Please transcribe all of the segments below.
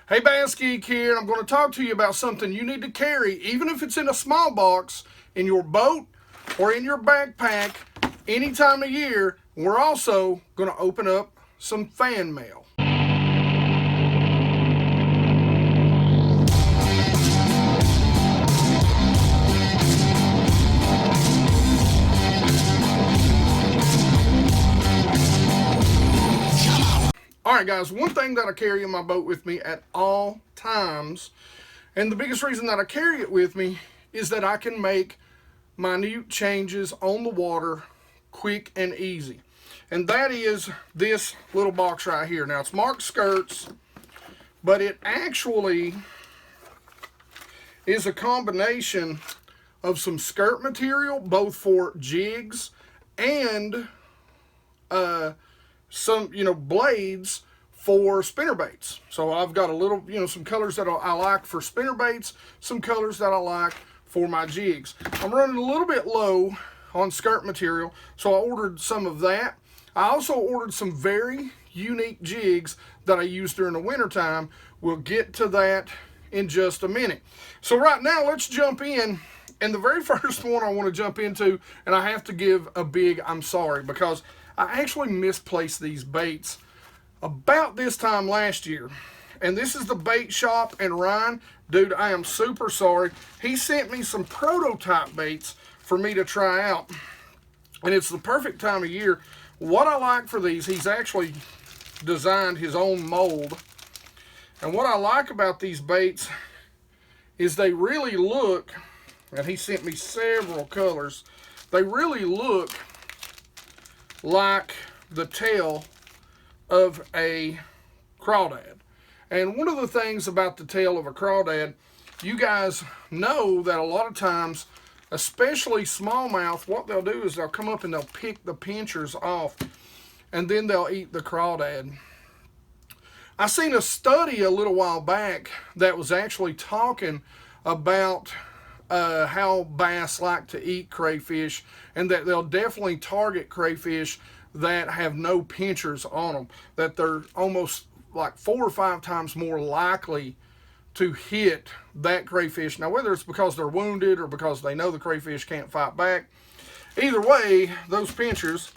Hey, BassGeek here, and I'm going to talk to you about something you need to carry, even if it's in a small box, in your boat or in your backpack, any time of year. We're also going to open up some fan mail. Alright guys, one thing that I carry in my boat with me at all times, and the biggest reason that I carry it with me, is that I can make minute changes on the water quick and easy. And that is this little box right here. Now it's marked skirts, but it actually is a combination of some skirt material, both for jigs and some, blades for spinnerbaits. So I've got a little, some colors that I like for spinnerbaits, some colors that I like for my jigs. I'm running a little bit low on skirt material, so I ordered some of that. I also ordered some very unique jigs that I use during the wintertime. We'll get to that in just a minute. So right now, let's jump in. And the very first one I want to jump into, and I have to give a big I'm sorry, because I actually misplaced these baits about this time last year. And this is the bait shop, and Ryan, dude, I am super sorry. He sent me some prototype baits for me to try out. And it's the perfect time of year. What I like for these, he's actually designed his own mold. And what I like about these baits is they really look, and he sent me several colors, they really look like the tail of a crawdad. And one of the things about the tail of a crawdad, you guys know that a lot of times, especially smallmouth, what they'll do is they'll come up and they'll pick the pinchers off, and then they'll eat the crawdad. I seen a study a little while back that was actually talking about how bass like to eat crayfish, and that they'll definitely target crayfish that have no pinchers on them, that they're almost like 4 or 5 times more likely to hit that crayfish. Now, whether it's because they're wounded or because they know the crayfish can't fight back, either way, those pinchers,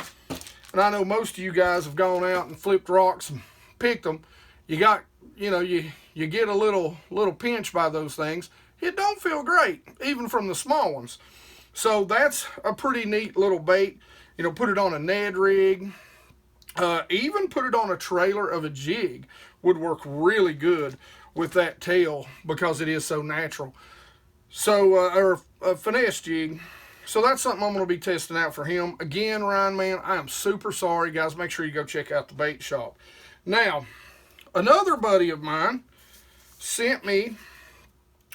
and I know most of you guys have gone out and flipped rocks and picked them, you got, you get a little pinch by those things. It don't feel great, even from the small ones. So that's a pretty neat little bait. Put it on a Ned rig, even put it on a trailer of a jig would work really good with that tail, because it is so natural. So, or a finesse jig. So that's something I'm going to be testing out for him. Again, Ryan, man, I am super sorry, guys. Make sure you go check out the bait shop. Now, another buddy of mine sent me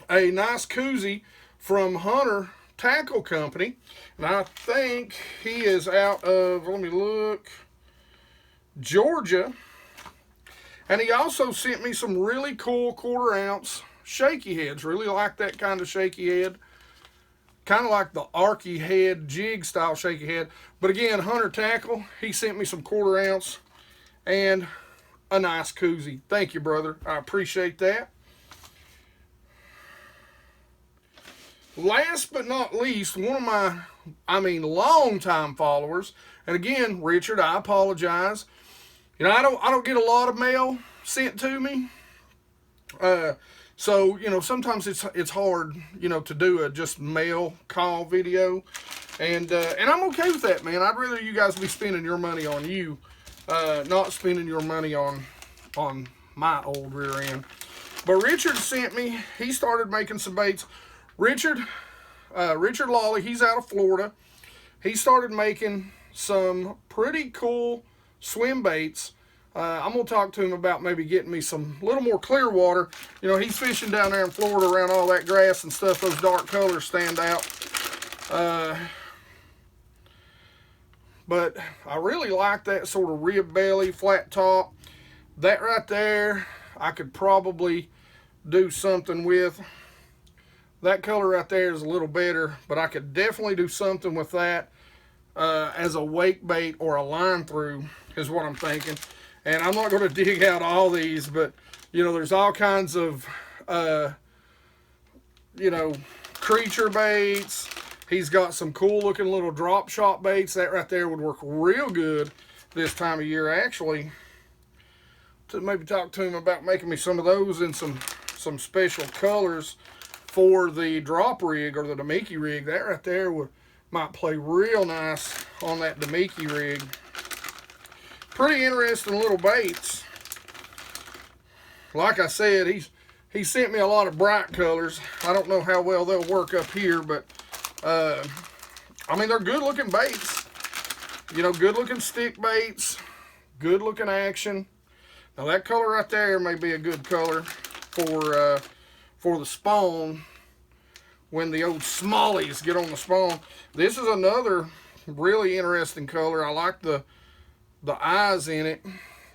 a nice koozie from Hunter Tackle Company, and I think he is out of, let me look, Georgia. And he also sent me some really cool 1/4 ounce shaky heads. Really like that kind of shaky head, kind of like the Arky head, jig style shaky head. But again, Hunter Tackle, he sent me some 1/4 ounce and a nice koozie. Thank you, brother, I appreciate that. Last but not least, one of my, long-time followers, and again, Richard, I apologize. I don't get a lot of mail sent to me. So, sometimes it's hard, to do a just mail call video. And I'm okay with that, man. I'd rather you guys be spending your money on you, not spending your money on my old rear end. But Richard sent me, he started making some baits. Richard Lawley, he's out of Florida. He started making some pretty cool swim baits. I'm going to talk to him about maybe getting me some little more clear water. He's fishing down there in Florida around all that grass and stuff. Those dark colors stand out. But I really like that sort of rib belly, flat top. That right there, I could probably do something with. That color right there is a little better, but I could definitely do something with that as a wake bait or a line through is what I'm thinking. And I'm not going to dig out all these, but You know, there's all kinds of, you know, creature baits. He's got some cool looking little drop shot baits. That right there would work real good this time of year. Actually, to maybe talk to him about making me some of those in some special colors for the drop rig or the Damiki rig. That right there might play real nice on that Damiki rig. Pretty interesting little baits. Like I said, he sent me a lot of bright colors. I don't know how well they'll work up here, but I mean, they're good looking baits. You know, good looking stick baits, good looking action. Now that color right there may be a good color for the spawn when the old smallies get on the spawn. This is another really interesting color. I like the eyes in it.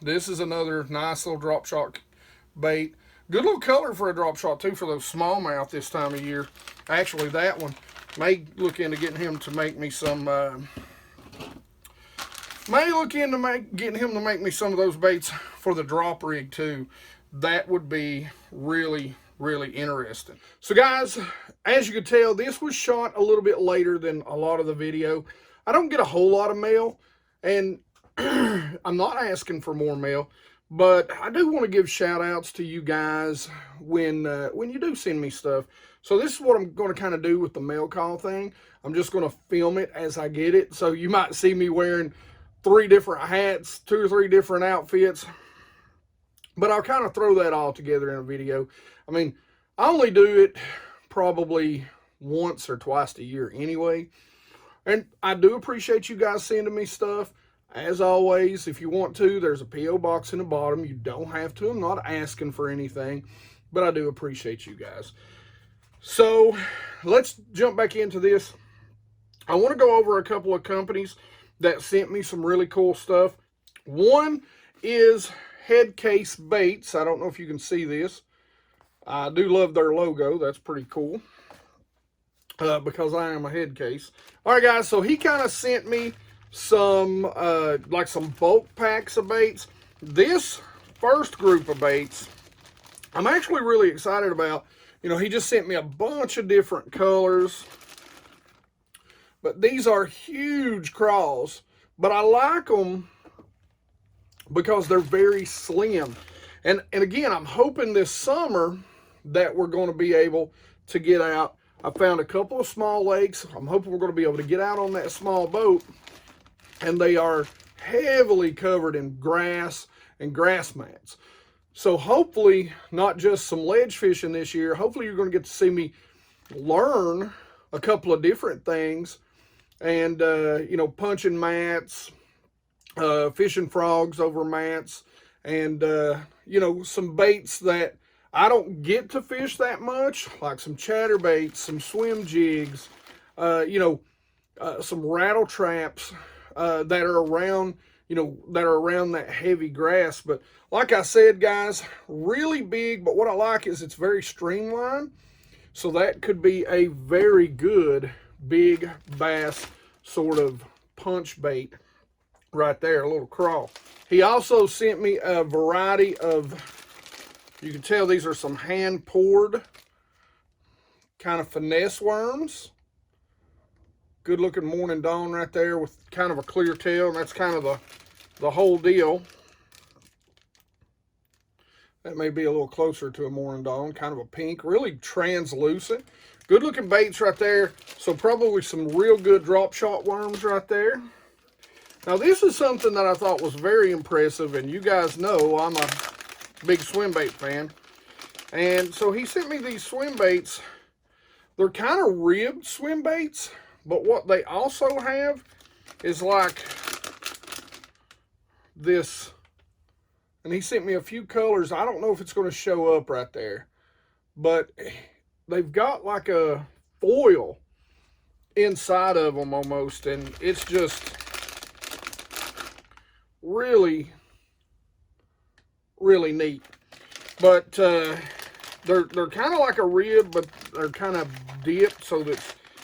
This is another nice little drop shot bait. Good little color for a drop shot too for those smallmouth this time of year. Actually, that one may look into getting him to make me some. May look into getting him to make me some of those baits for the drop rig too. That would be really, really interesting. So guys, as you can tell, this was shot a little bit later than a lot of the video. I don't get a whole lot of mail, and I'm not asking for more mail, but I do want to give shout outs to you guys when you do send me stuff. So this is what I'm going to kind of do with the mail call thing. I'm just going to film it as I get it. So you might see me wearing 3 different hats, 2 or 3 different outfits, but I'll kind of throw that all together in a video. I mean, I only do it probably once or twice a year anyway. And I do appreciate you guys sending me stuff. As always, if you want to, there's a P.O. box in the bottom. You don't have to. I'm not asking for anything, but I do appreciate you guys. So let's jump back into this. I want to go over a couple of companies that sent me some really cool stuff. One is Headcase Baits. I don't know if you can see this. I do love their logo. That's pretty cool. Because I am a head case. All right, guys. So he kind of sent me some like some bulk packs of baits. This first group of baits, I'm actually really excited about. You know, he just sent me a bunch of different colors. But these are huge crawls. But I like them because they're very slim. And again, I'm hoping this summer that we're going to be able to get out. I found a couple of small lakes. I'm hoping we're going to be able to get out on that small boat. And they are heavily covered in grass and grass mats. So hopefully, not just some ledge fishing this year. Hopefully you're going to get to see me learn a couple of different things. And, you know, punching mats, fishing frogs over mats. And, you know, some baits that I don't get to fish that much, like some chatterbaits, some swim jigs, you know, some rattle traps that are around, you know, that are around that heavy grass. But like I said, guys, really big. But what I like is it's very streamlined. So that could be a very good big bass sort of punch bait right there, a little crawl. He also sent me a variety of, you can tell these are some hand poured kind of finesse worms. Good looking morning dawn right there with kind of a clear tail, and that's kind of the whole deal. That may be a little closer to a morning dawn, kind of a pink, really translucent. Good looking baits right there. So probably some real good drop shot worms right there. Now this is something that I thought was very impressive, and you guys know I'm a big swim bait fan. And so he sent me these swim baits. They're kind of ribbed swim baits, but what they also have is like this. And he sent me a few colors. I don't know if it's going to show up right there, but they've got like a foil inside of them almost, and it's just really neat. But they're kind of like a rib, but they're kind of dipped so that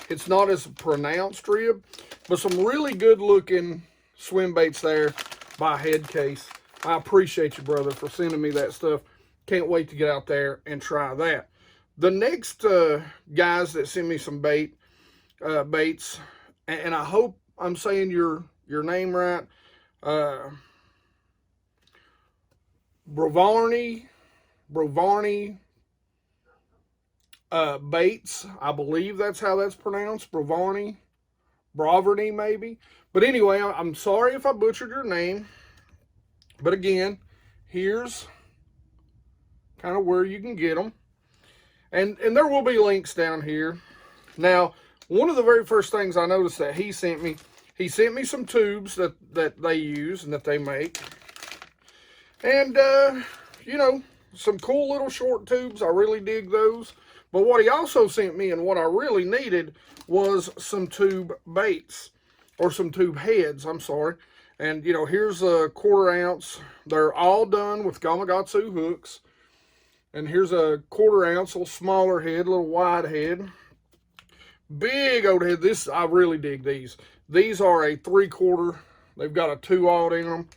it's not as pronounced rib. But some really good looking swim baits there by Headcase. I appreciate you, brother, for sending me that stuff. can't wait to get out there and try that. The next guys that send me some baits, and I hope I'm saying your name right, Brovarni Baits, I believe that's how that's pronounced, Brovarni maybe. But anyway, I'm sorry if I butchered your name. But again, here's kind of where you can get them. And there will be links down here. Now, one of the very first things I noticed that he sent me some tubes that they use and that they make. And, you know, some cool little short tubes. I really dig those. But what he also sent me and what I really needed was some tube baits. Or some tube heads, I'm sorry. And, you know, here's a 1/4 ounce. They're all done with Gamakatsu hooks. And here's a 1/4 ounce, a little smaller head, a little wide head. Big old head. I really dig these. These are a 3/4. They've got a 2/0 in them.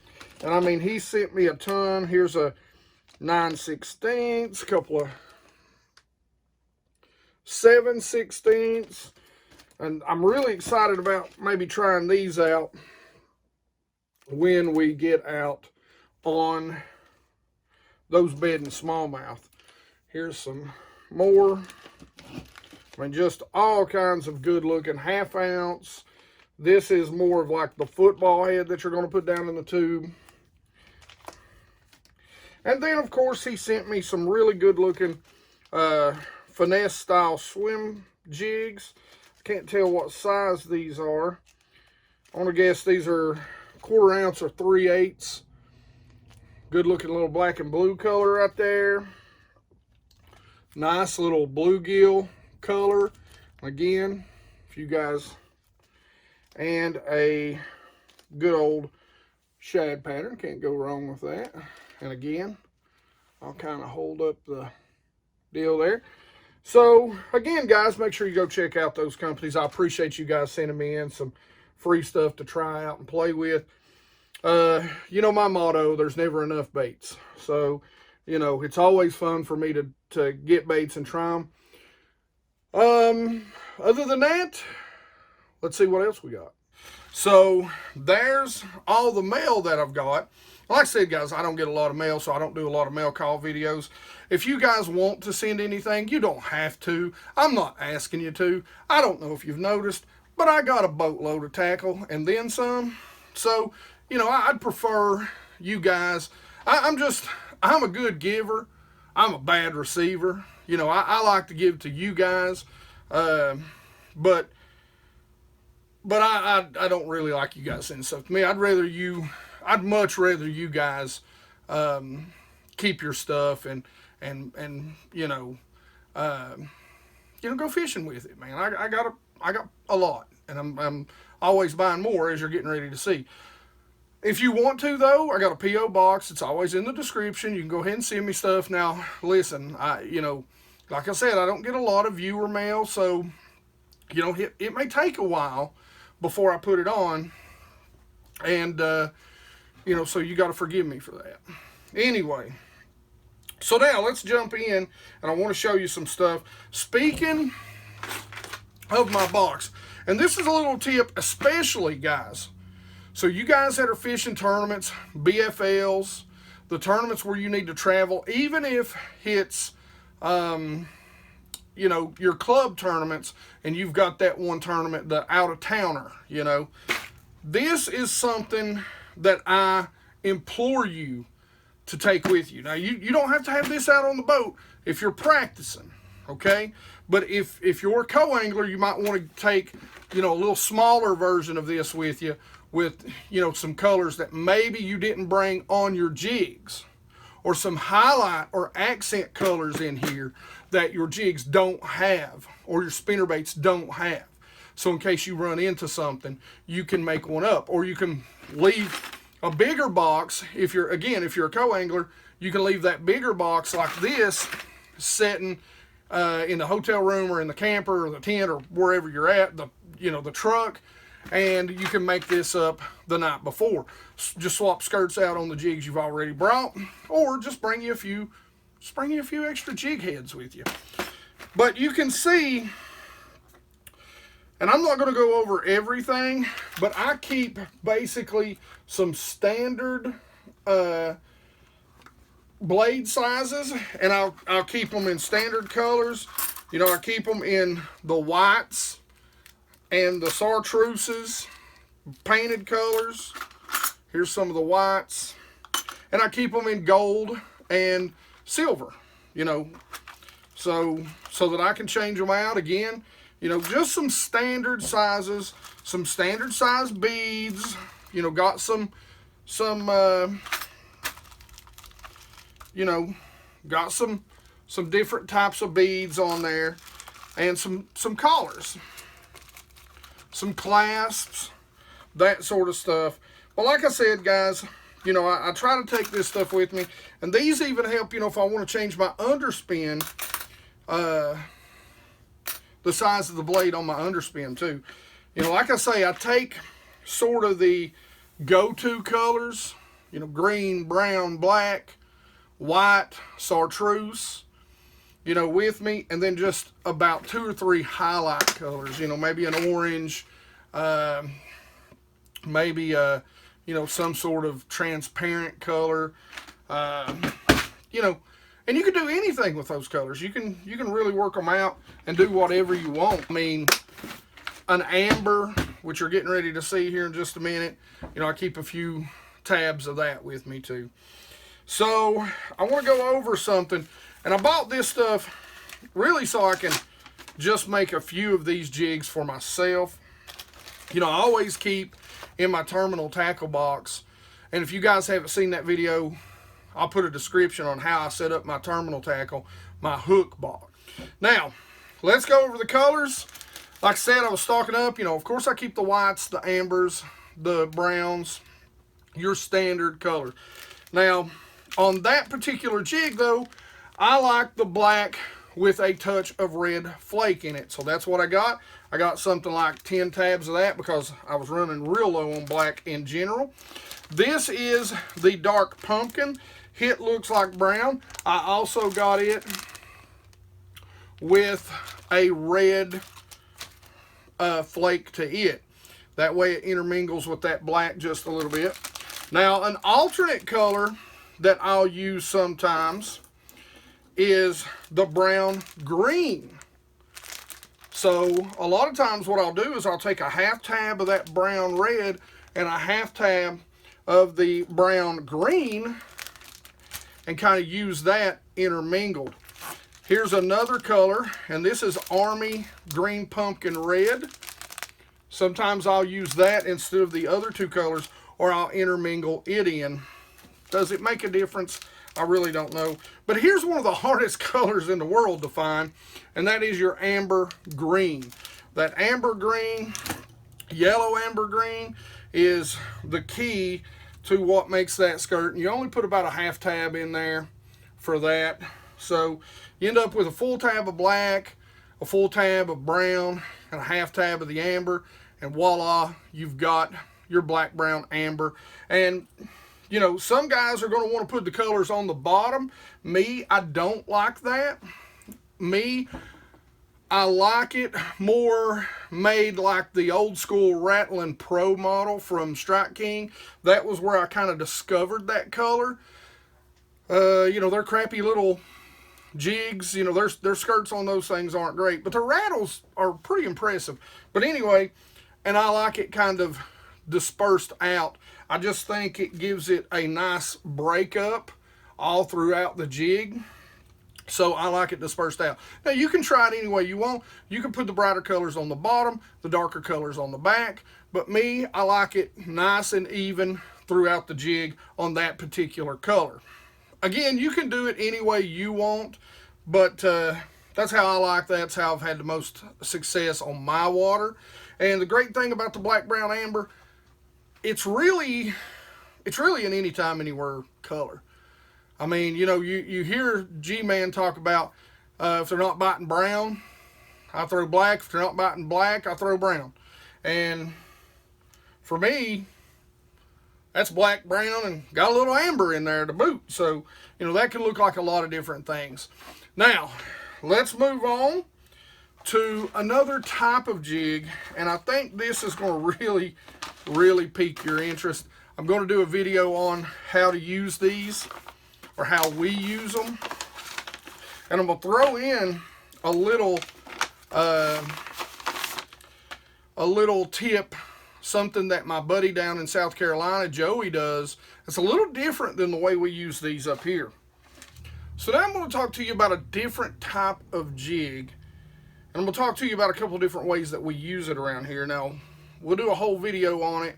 And I mean, he sent me a ton. Here's a 9/16, a couple of 7/16. And I'm really excited about maybe trying these out when we get out on those bed and smallmouth. Here's some more. I mean, just all kinds of good looking 1/2 ounce. This is more of like the football head that you're going to put down in the tube. And then, of course, he sent me some really good looking finesse style swim jigs. Can't tell what size these are. I want to guess these are 1/4 ounce or 3/8. Good looking little black and blue color right there. Nice little bluegill color. Again, if you guys, and a good old shad pattern. Can't go wrong with that. And again, I'll kind of hold up the deal there. So, again, guys, make sure you go check out those companies. I appreciate you guys sending me in some free stuff to try out and play with. You know my motto, there's never enough baits. So, you know, it's always fun for me to get baits and try them. Other than that, let's see what else we got. So, there's all the mail that I've got. Like I said, guys, I don't get a lot of mail, so I don't do a lot of mail call videos. If you guys want to send anything, you don't have to. I'm not asking you to. I don't know if you've noticed, but I got a boatload of tackle and then some. So, you know, I'd prefer you guys. I'm a good giver. I'm a bad receiver. You know, I like to give to you guys. But I don't really like you guys sending stuff to me. I'd much rather you guys keep your stuff and you know go fishing with it, man. I got a lot, and I'm always buying more, as you're getting ready to see. If you want to, though, I got a P.O. box. It's always in the description. You can go ahead and send me stuff. Now, listen, like I said, I don't get a lot of viewer mail, so you know it may take a while before I put it on, and you know, so you got to forgive me for that. Anyway, so now let's jump in, and I want to show you some stuff. Speaking of my box, and this is a little tip, especially guys. So you guys that are fishing tournaments, BFLs, the tournaments where you need to travel, even if it's, you know, your club tournaments, and you've got that one tournament, the out-of-towner, you know, this is something that I implore you to take with you. Now, you don't have to have this out on the boat if you're practicing, okay? But if you're a co-angler, you might want to take, you know, a little smaller version of this with you, with, you know, some colors that maybe you didn't bring on your jigs, or some highlight or accent colors in here that your jigs don't have, or your spinnerbaits don't have. So in case you run into something, you can make one up, or you can leave a bigger box. If you're a co-angler, you can leave that bigger box like this sitting in the hotel room or in the camper or the tent or wherever you're at, the truck, and you can make this up the night before. Just swap skirts out on the jigs you've already brought, or just bring you a few just bring you a few extra jig heads with you. But you can see, and I'm not going to go over everything, but I keep basically some standard blade sizes, and I'll keep them in standard colors. You know, I keep them in the whites and the chartreuses, painted colors. Here's some of the whites. And I keep them in gold and silver, you know, so that I can change them out again. You know, just some standard sizes, some standard size beads. You know, got some you know, got some different types of beads on there, and some collars, some clasps, that sort of stuff. But like I said, guys, you know, I try to take this stuff with me, and these even help, you know, if I want to change my underspin, the size of the blade on my underspin too. You know, like I say, I take sort of the go-to colors, you know, green, brown, black, white, chartreuse, you know, with me, and then just about 2 or 3 highlight colors, you know, maybe an orange, maybe you know, some sort of transparent color, you know. And you can do anything with those colors. You can really work them out and do whatever you want. I mean, an amber, which you're getting ready to see here in just a minute, you know, I keep a few tabs of that with me too. So I want to go over something, and I bought this stuff really so I can just make a few of these jigs for myself. You know, I always keep in my terminal tackle box, and if you guys haven't seen that video, I'll put a description on how I set up my terminal tackle, my hook box. Now, let's go over the colors. Like I said, I was stocking up. You know, of course I keep the whites, the ambers, the browns, your standard color. Now, on that particular jig though, I like the black with a touch of red flake in it. So that's what I got. I got something like 10 tabs of that because I was running real low on black in general. This is the dark pumpkin. It looks like brown. I also got it with a red flake to it. That way it intermingles with that black just a little bit. Now, an alternate color that I'll use sometimes is the brown green. So a lot of times what I'll do is I'll take a half tab of that brown red and a half tab of the brown green and kind of use that intermingled. Here's another color, and this is Army Green Pumpkin Red. Sometimes I'll use that instead of the other two colors, or I'll intermingle it in. Does it make a difference? I really don't know. But here's one of the hardest colors in the world to find, and that is your amber green. That amber green, yellow amber green, is the key to what makes that skirt. And you only put about a half tab in there for that. So you end up with a full tab of black, a full tab of brown, and a half tab of the amber, and voila, you've got your black, brown, amber. And you know, some guys are going to want to put the colors on the bottom. Me, I don't like that. Me, I like it more made like the old school Rattling Pro model from Strike King. That was where I kind of discovered that color. You know, their crappy little jigs, you know, their skirts on those things aren't great, but the rattles are pretty impressive. But anyway, and I like it kind of dispersed out. I just think it gives it a nice breakup all throughout the jig. So I like it dispersed out. Now you can try it any way you want. You can put the brighter colors on the bottom, the darker colors on the back. But me, I like it nice and even throughout the jig on that particular color. Again, you can do it any way you want, but that's how I like that. That's how I've had the most success on my water. And the great thing about the black, brown, amber, it's really an anytime, anywhere color. I mean, you know, you hear G-Man talk about if they're not biting brown, I throw black. If they're not biting black, I throw brown. And for me, that's black, brown, and got a little amber in there to boot. So, you know, that can look like a lot of different things. Now, let's move on to another type of jig, and I think this is going to really pique your interest. I'm going to do a video on how to use these, or how we use them, and I'm going to throw in a little tip, something that my buddy down in South Carolina, Joey, does. It's a little different than the way we use these up here. So now I'm going to talk to you about a different type of jig, and I'm going to talk to you about a couple of different ways that we use it around here. Now, we'll do a whole video on it.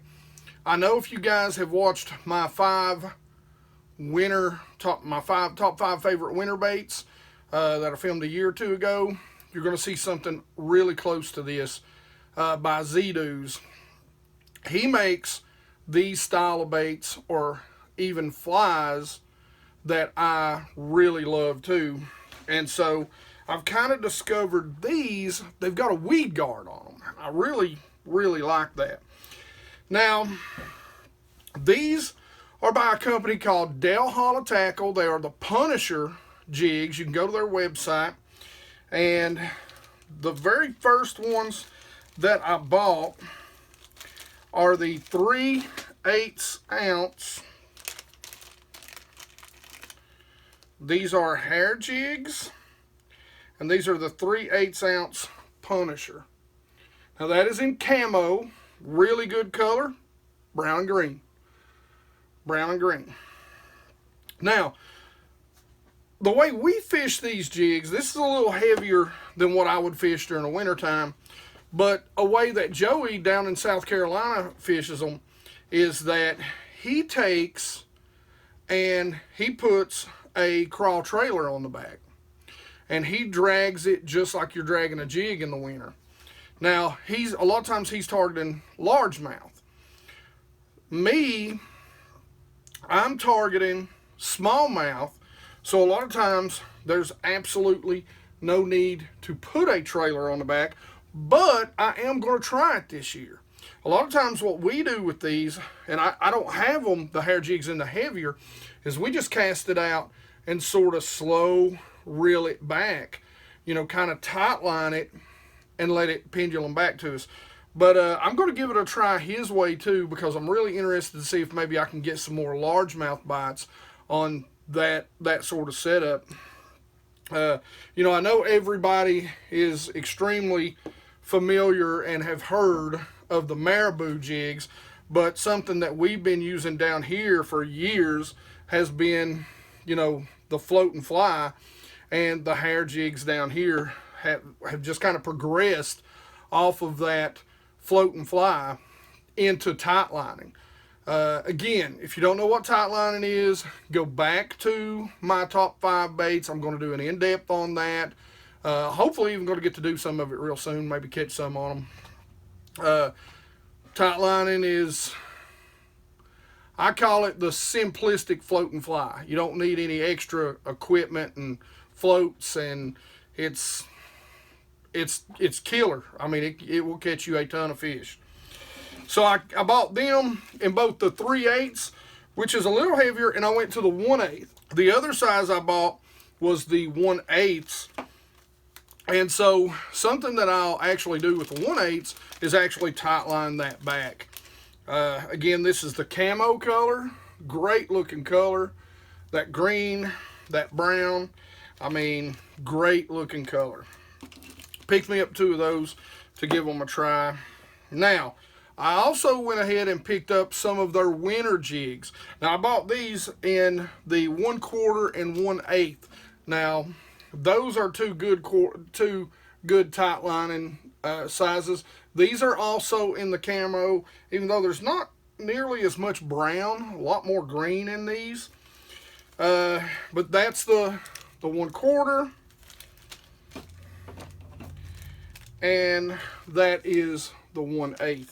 I know if you guys have watched my top 5 favorite winter baits that I filmed a year or two ago, you're going to see something really close to this by Zionor. He makes these style of baits, or even flies, that I really love too. And so I've kind of discovered these. They've got a weed guard on them. I really like that. Now, these are by a company called Del Holla Tackle. They are the Punisher jigs. You can go to their website, and the very first ones that I bought are the 3/8 ounce. These are hair jigs, and these are the 3/8 ounce Punisher. Now that is in camo, really good color, brown and green. Brown and green. Now, the way we fish these jigs, this is a little heavier than what I would fish during the winter time, but a way that Joey down in South Carolina fishes them is that he takes and he puts a crawl trailer on the back, and he drags it just like you're dragging a jig in the winter. Now, a lot of times he's targeting largemouth. Me, I'm targeting smallmouth, so a lot of times there's absolutely no need to put a trailer on the back, but I am going to try it this year. A lot of times what we do with these, and I don't have them, the hair jigs in the heavier, is we just cast it out and sort of slow reel it back, you know, kind of tight line it and let it pendulum back to us. But I'm going to give it a try his way too, because I'm really interested to see if maybe I can get some more largemouth bites on that sort of setup. You know, I know everybody is extremely familiar and have heard of the marabou jigs, but something that we've been using down here for years has been, you know, the float and fly, and the hair jigs down here have just kind of progressed off of that float and fly into tight lining. Again, if you don't know what tight lining is, go back to my top 5 baits. I'm going to do an in-depth on that. Hopefully even going to get to do some of it real soon, maybe catch some on them. Tight lining is, I call it the simplistic float and fly. You don't need any extra equipment and floats, and it's killer. I mean, it will catch you a ton of fish. So I bought them in both the 3/8, which is a little heavier, and I went to the 1/8. The other size I bought was the 1/8. And so something that I'll actually do with the 1/8 is actually tight line that back. Again, this is the camo color. Great looking color. That green, that brown. I mean, great looking color. Picked me up 2 of those to give them a try. Now, I also went ahead and picked up some of their winter jigs. Now, I bought these in the 1/4 and 1/8. Now, those are two good tight lining sizes. These are also in the camo, even though there's not nearly as much brown, a lot more green in these. But that's the 1/4, and that is the 1/8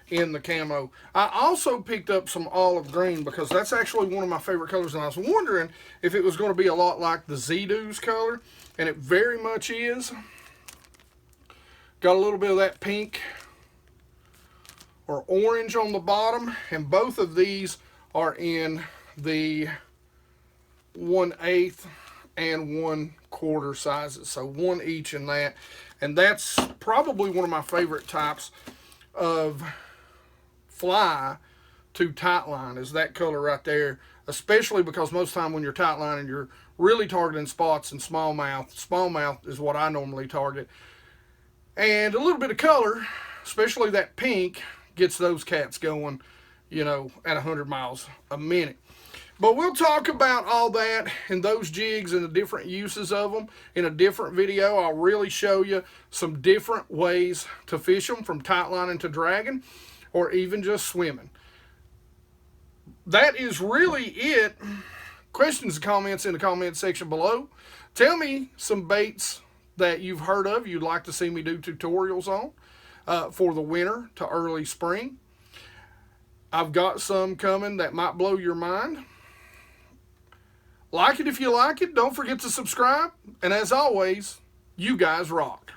in the camo. I also picked up some olive green because that's actually one of my favorite colors, and I was wondering if it was going to be a lot like the Zinor's color, and it very much is. Got a little bit of that pink or orange on the bottom, and both of these are in the 1/8 and 1/4 sizes, so one each in that. And that's probably one of my favorite types of fly to tightline, is that color right there, especially because most time when you're tightlining, you're really targeting spots in smallmouth. Smallmouth is what I normally target, and a little bit of color, especially that pink, gets those cats going, you know, at 100 miles a minute. But we'll talk about all that and those jigs and the different uses of them in a different video. I'll really show you some different ways to fish them, from tightlining to dragging, or even just swimming. That is really it. Questions and comments in the comment section below. Tell me some baits that you've heard of you'd like to see me do tutorials on for the winter to early spring. I've got some coming that might blow your mind. Like it if you like it. Don't forget to subscribe. And as always, you guys rock.